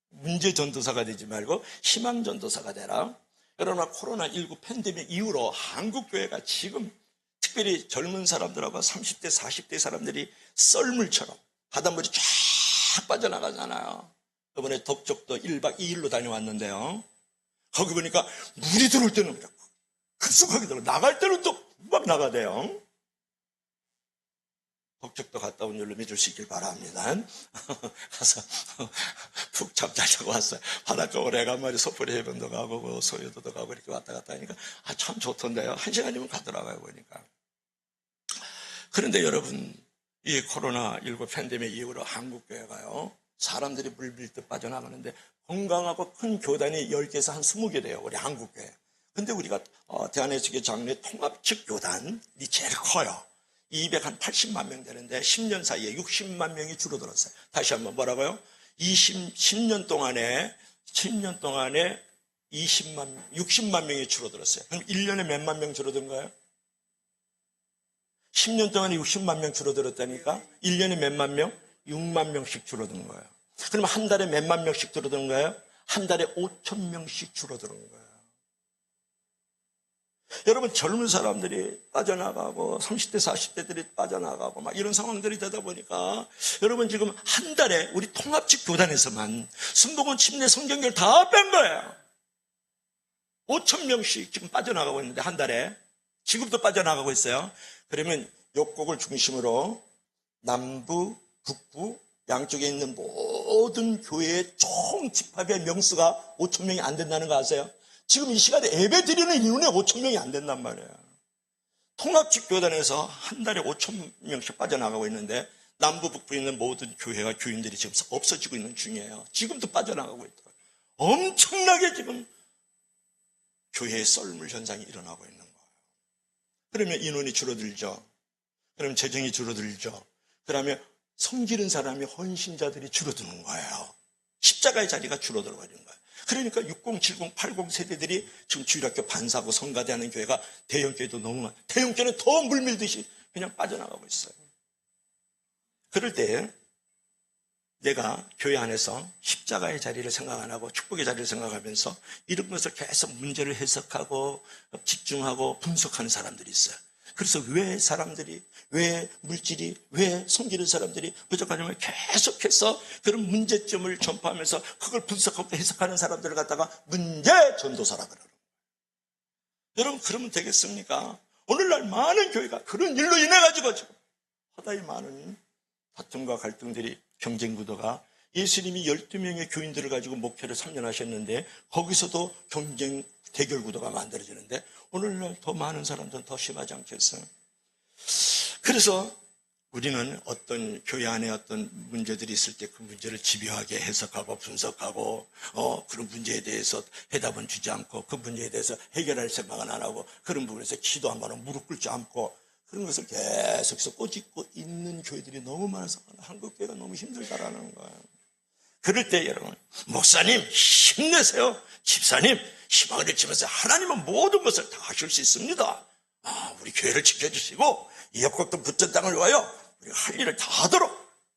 문제 전도사가 되지 말고 희망 전도사가 되라. 여러분, 코로나19 팬데믹 이후로 한국 교회가 지금 특별히 젊은 사람들하고 30대 40대 사람들이 썰물처럼 바닷물이 쫙 빠져나가잖아요. 이번에 덕적도 1박 2일로 다녀왔는데요, 거기 보니까 물이 들어올 때는 급속하게 들어, 나갈 때는 또 막 나가대요. 덕적도 갔다 온 줄로 믿을 수 있길 바랍니다. 가서 푹 잠자려고 왔어요. 바닷가 오래간만에 소포리 해변도 가고 소유도도 가고 이렇게 왔다 갔다 하니까 참 좋던데요. 1시간이면 가더라고요, 보니까. 그런데 여러분, 이 코로나19 팬데믹 이후로 한국교회가요, 사람들이 물밀듯 빠져나가는데 건강하고 큰 교단이 10개에서 한 20개 돼요, 우리 한국교회. 근데 우리가 대한예수교 장로의 통합측 교단이 제일 커요. 280만 명 되는데 10년 사이에 60만 명이 줄어들었어요. 다시 한번 뭐라고요? 10년 동안에 60만 명이 줄어들었어요. 그럼 1년에 몇만 명 줄어든 거예요? 10년 동안에 60만 명 줄어들었다니까 1년에 몇만 명? 6만 명씩 줄어든 거예요. 그럼 한 달에 몇만 명씩 줄어드는 거예요? 한 달에 5천 명씩 줄어드는 거예요. 여러분, 젊은 사람들이 빠져나가고 30대 40대들이 빠져나가고 막 이런 상황들이 되다 보니까 여러분, 지금 한 달에 우리 통합직 교단에서만 순복음, 침례, 성경결 다 뺀 거예요. 5천 명씩 지금 빠져나가고 있는데, 한 달에 지금도 빠져나가고 있어요. 그러면 욕곡을 중심으로 남부, 북부 양쪽에 있는 모든 교회의 총 집합의 명수가 5천 명이 안 된다는 거 아세요? 지금 이 시간에 예배 드리는 인원이 5천 명이 안 된단 말이에요. 통합직 교단에서 한 달에 5천 명씩 빠져나가고 있는데 남부 북부에 있는 모든 교회와 교인들이 지금 없어지고 있는 중이에요. 지금도 빠져나가고 있더라고요. 엄청나게 지금 교회의 썰물 현상이 일어나고 있는 거예요. 그러면 인원이 줄어들죠. 그러면 재정이 줄어들죠. 그러면 성기는 사람이 헌신자들이 줄어드는 거예요. 십자가의 자리가 줄어들어 버리는 거예요. 그러니까 60, 70, 80 세대들이 지금 주일학교 반사고 성가대하는 교회가 대형교회도 너무 많아요. 대형교회는 더 물밀듯이 그냥 빠져나가고 있어요. 그럴 때 내가 교회 안에서 십자가의 자리를 생각 안 하고 축복의 자리를 생각하면서 이런 것을 계속 문제를 해석하고 집중하고 분석하는 사람들이 있어요. 그래서 왜 사람들이, 왜 물질이, 왜 섬기는 사람들이 부족하냐면 계속해서 그런 문제점을 전파하면서 그걸 분석하고 해석하는 사람들을 갖다가 문제 전도사라 그러는 거예요. 여러분, 그러면 되겠습니까? 오늘날 많은 교회가 그런 일로 인해가지고 지금 허다히 많은 다툼과 갈등들이, 경쟁 구도가, 예수님이 12명의 교인들을 가지고 목회를 3년 하셨는데 거기서도 경쟁 대결 구도가 만들어지는데 오늘날 더 많은 사람들은 더 심하지 않겠어요? 그래서 우리는 어떤 교회 안에 어떤 문제들이 있을 때 그 문제를 집요하게 해석하고 분석하고 그런 문제에 대해서 해답은 주지 않고 그 문제에 대해서 해결할 생각은 안 하고 그런 부분에서 기도 한 번은 무릎 꿇지 않고 그런 것을 계속해서 꼬집고 있는 교회들이 너무 많아서 한국 교회가 너무 힘들다라는 거예요. 그럴 때 여러분, 목사님 힘내세요. 집사님 희망을 잃지면서 하나님은 모든 것을 다 하실 수 있습니다. 우리 교회를 지켜주시고 이 협곡도 붙은 땅을 위하여 우리가 할 일을 다 하도록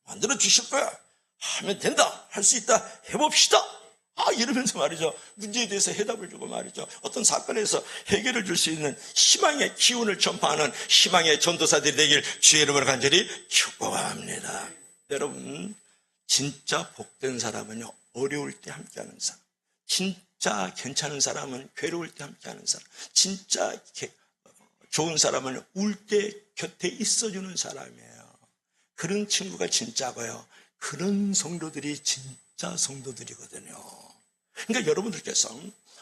만들어 주실 거야. 하면 된다. 할 수 있다. 해봅시다. 이러면서 말이죠. 문제에 대해서 해답을 주고 말이죠. 어떤 사건에서 해결을 줄 수 있는 희망의 기운을 전파하는 희망의 전도사들이 되길 주의 이름으로 간절히 축복합니다. 여러분, 진짜 복된 사람은요, 어려울 때 함께하는 사람. 진짜 괜찮은 사람은 괴로울 때 함께하는 사람. 진짜 좋은 사람은 울 때 곁에 있어주는 사람이에요. 그런 친구가 진짜고요. 그런 성도들이 진짜 성도들이거든요. 그러니까 여러분들께서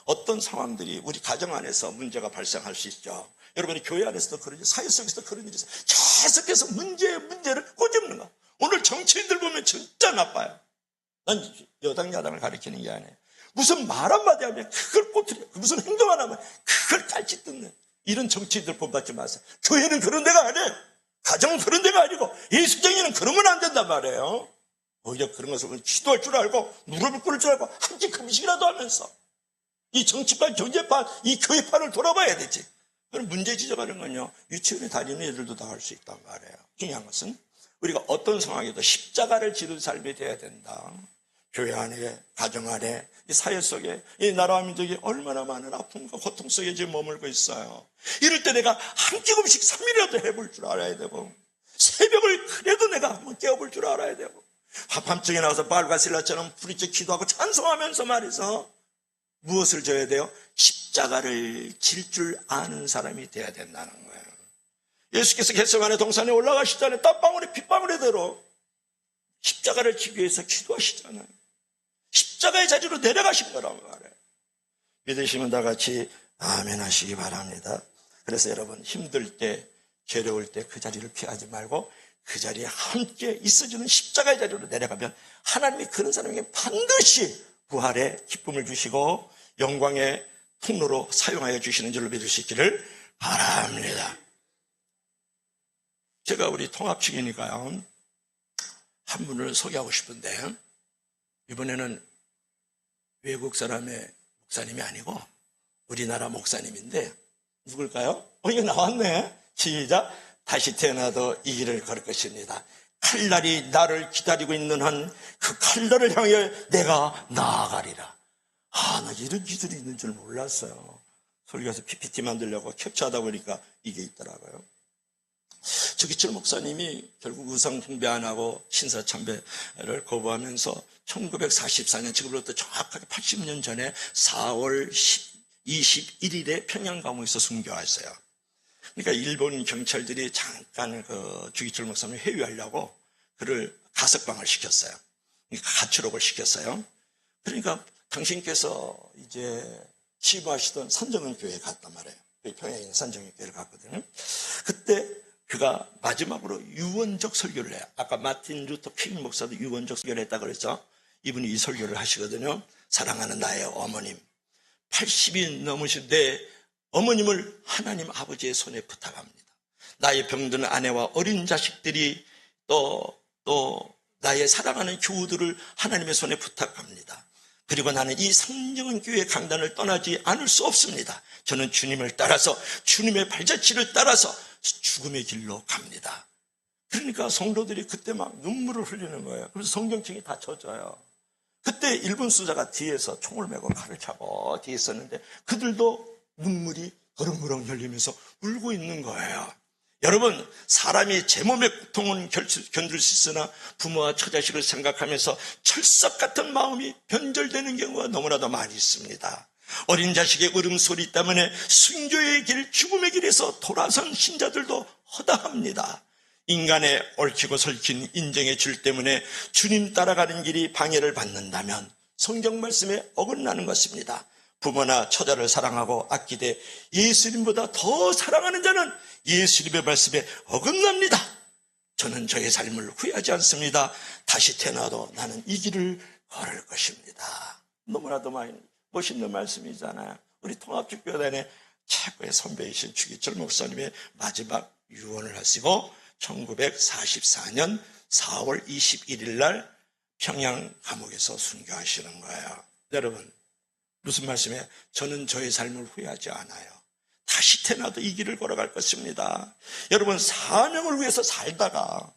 어떤 상황들이 우리 가정 안에서 문제가 발생할 수 있죠. 여러분이 교회 안에서도 그러지, 사회 속에서도 그런 일이 있어요. 계속해서 문제를 꼬집는 거. 오늘 정치인들 보면 진짜 나빠요. 난 여당 야당을 가리키는 게 아니에요. 무슨 말 한마디 하면 그걸 꼬투려, 무슨 행동 하나 하면 그걸 칼집 뜯는 이런 정치인들 본받지 마세요. 교회는 그런 데가 아니에요. 가정은 그런 데가 아니고 예수쟁이는 그러면 안 된단 말이에요. 오히려 그런 것을 기도할 줄 알고 무릎을 꿇을 줄 알고 한 끼 금식이라도 하면서 이 정치판, 경제판, 이 교회판을 돌아봐야 되지. 그럼 문제 지적하는 건요, 유치원에 다니는 애들도 다 할 수 있단 말이에요. 중요한 것은 우리가 어떤 상황에도 십자가를 지는 삶이 돼야 된다. 교회 안에, 가정 안에, 이 사회 속에 이 나라와 민족이 얼마나 많은 아픔과 고통 속에 지금 머물고 있어요. 이럴 때 내가 한 끼 금식 3일이라도 해볼 줄 알아야 되고, 새벽을 그래도 내가 한번 깨워볼 줄 알아야 되고, 밤중에 나와서 바울과 실라처럼 부리쳐 기도하고 찬송하면서 말해서 무엇을 져야 돼요? 십자가를 질 줄 아는 사람이 돼야 된다는 거예요. 예수께서 겟세마네 동산에 올라가시잖아요. 땀방울에 핏방울에대로 십자가를 지기 위해서 기도하시잖아요. 십자가의 자리로 내려가신 거라고 말해요. 믿으시면 다 같이 아멘 하시기 바랍니다. 그래서 여러분, 힘들 때, 괴로울 때 그 자리를 피하지 말고 그 자리에 함께 있어주는 십자가의 자리로 내려가면 하나님이 그런 사람에게 반드시 부활의 기쁨을 주시고 영광의 통로로 사용하여 주시는 줄로 믿을 수 있기를 바랍니다. 제가 우리 통합측이니까요, 한 분을 소개하고 싶은데, 이번에는 외국 사람의 목사님이 아니고 우리나라 목사님인데, 누굴까요? 이거 나왔네. 시작. 다시 태어나도 이 길을 걸을 것입니다. 칼날이 나를 기다리고 있는 한 그 칼날을 향해 내가 나아가리라. 나 이런 기술이 있는 줄 몰랐어요. 설교에서 PPT 만들려고 캡처하다 보니까 이게 있더라고요. 조기철 목사님이 결국 의상 숭배 안 하고 신사참배를 거부하면서 1944년, 지금부터 정확하게 80년 전에 4월 21일에 평양 감옥에서 순교했어요. 그러니까 일본 경찰들이 잠깐 조기철 목사님을 회유하려고 그를 가석방을 시켰어요. 그러니까 가출옥을 시켰어요. 그러니까 당신께서 이제 치부하시던 산정은 교회에 갔단 말이에요. 평양에 있는 산정은 교회를 갔거든요. 그때 그가 마지막으로 유언적 설교를 해요. 아까 마틴 루터 킹 목사도 유언적 설교를 했다고 그랬죠. 이분이 이 설교를 하시거든요. 사랑하는 나의 어머님, 80이 넘으신 내 어머님을 하나님 아버지의 손에 부탁합니다. 나의 병든 아내와 어린 자식들이 또 나의 사랑하는 교우들을 하나님의 손에 부탁합니다. 그리고 나는 이 성령은 교회 강단을 떠나지 않을 수 없습니다. 저는 주님을 따라서, 주님의 발자취를 따라서 죽음의 길로 갑니다. 그러니까 성도들이 그때 막 눈물을 흘리는 거예요. 그래서 성경책이 다 젖어요. 그때 일본 수자가 뒤에서 총을 메고 칼을 차고 뒤에 있었는데 그들도 눈물이 흐릉흐릉 흘리면서 울고 있는 거예요. 여러분, 사람이 제 몸의 고통은 견딜 수 있으나 부모와 처자식을 생각하면서 철석 같은 마음이 변절되는 경우가 너무나도 많이 있습니다. 어린 자식의 울음소리 때문에 순교의 길, 죽음의 길에서 돌아선 신자들도 허다합니다. 인간의 얽히고 설킨 인정의 줄 때문에 주님 따라가는 길이 방해를 받는다면 성경 말씀에 어긋나는 것입니다. 부모나 처자를 사랑하고 아끼되 예수님보다 더 사랑하는 자는 예수님의 말씀에 어긋납니다. 저는 저의 삶을 후회하지 않습니다. 다시 태어나도 나는 이 길을 걸을 것입니다. 너무나도 많이 멋있는 말씀이잖아요. 우리 통합축교단의 최고의 선배이신 주기철 목사님의 마지막 유언을 하시고 1944년 4월 21일 날 평양 감옥에서 순교하시는 거예요. 여러분, 무슨 말씀이에요? 저는 저의 삶을 후회하지 않아요. 다시 태어나도 이 길을 걸어갈 것입니다. 여러분, 사명을 위해서 살다가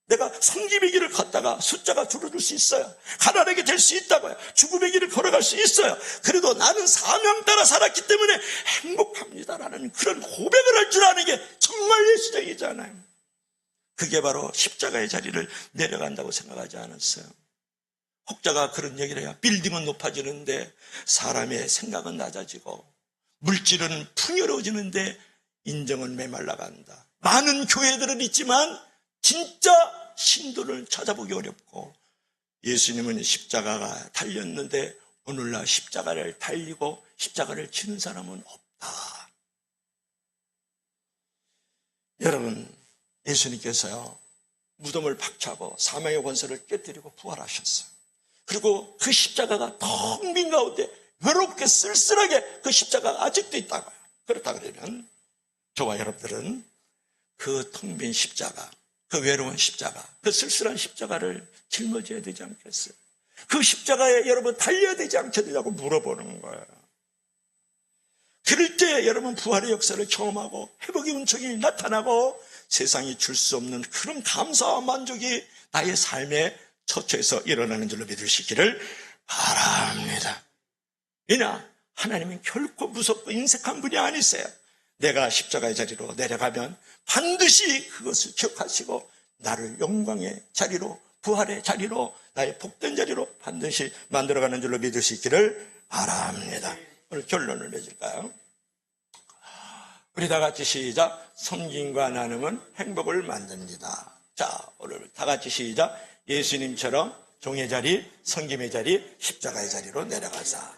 내가 성김의 길을 걷다가 숫자가 줄어들 수 있어요. 가난하게 될 수 있다고요. 죽음의 길을 걸어갈 수 있어요. 그래도 나는 사명 따라 살았기 때문에 행복합니다라는 그런 고백을 할 줄 아는 게 정말 예수적이잖아요. 그게 바로 십자가의 자리를 내려간다고 생각하지 않았어요. 혹자가 그런 얘기를 해요. 빌딩은 높아지는데 사람의 생각은 낮아지고 물질은 풍요로워지는데 인정은 메말라간다. 많은 교회들은 있지만 진짜 신도를 찾아보기 어렵고, 예수님은 십자가가 달렸는데 오늘날 십자가를 달리고 십자가를 치는 사람은 없다. 여러분, 예수님께서요, 무덤을 박차고 사망의 권세를 깨뜨리고 부활하셨어요. 그리고 그 십자가가 텅 빈 가운데 외롭게 쓸쓸하게 그 십자가가 아직도 있다고요. 그렇다 그러면 저와 여러분들은 그 텅 빈 십자가, 그 외로운 십자가, 그 쓸쓸한 십자가를 짊어져야 되지 않겠어요? 그 십자가에 여러분 달려야 되지 않겠느냐고 물어보는 거예요. 그럴 때 여러분 부활의 역사를 경험하고 회복의 은총이 나타나고 세상이 줄 수 없는 그런 감사와 만족이 나의 삶의 처처에서 일어나는 줄로 믿으시기를 바랍니다. 왜냐? 하나님은 결코 무섭고 인색한 분이 아니세요. 내가 십자가의 자리로 내려가면 반드시 그것을 기억하시고 나를 영광의 자리로, 부활의 자리로, 나의 복된 자리로 반드시 만들어가는 줄로 믿으시기를 바랍니다. 오늘 결론을 맺을까요? 우리 다 같이 시작. 섬김과 나눔은 행복을 만듭니다. 자, 오늘 다 같이 시작. 예수님처럼 종의 자리, 섬김의 자리, 십자가의 자리로 내려가자.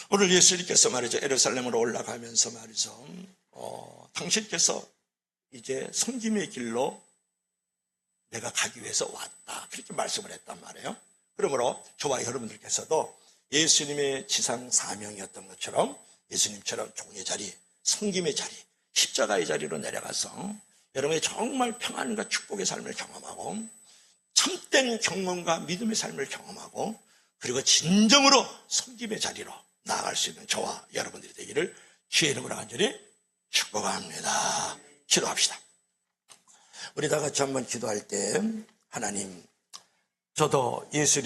오늘 예수님께서 말이죠, 예루살렘으로 올라가면서 말이죠, 당신께서 이제 섬김의 길로 내가 가기 위해서 왔다, 그렇게 말씀을 했단 말이에요. 그러므로 저와 여러분들께서도 예수님의 지상 사명이었던 것처럼 예수님처럼 종의 자리, 섬김의 자리, 십자가의 자리로 내려가서 여러분이 정말 평안과 축복의 삶을 경험하고 참된 경험과 믿음의 삶을 경험하고 그리고 진정으로 섬김의 자리로 나아갈 수 있는 저와 여러분들이 되기를 주의 이름으로 간절히 축복합니다. 기도합시다. 우리 다 같이 한번 기도할 때, 하나님, 저도 예수님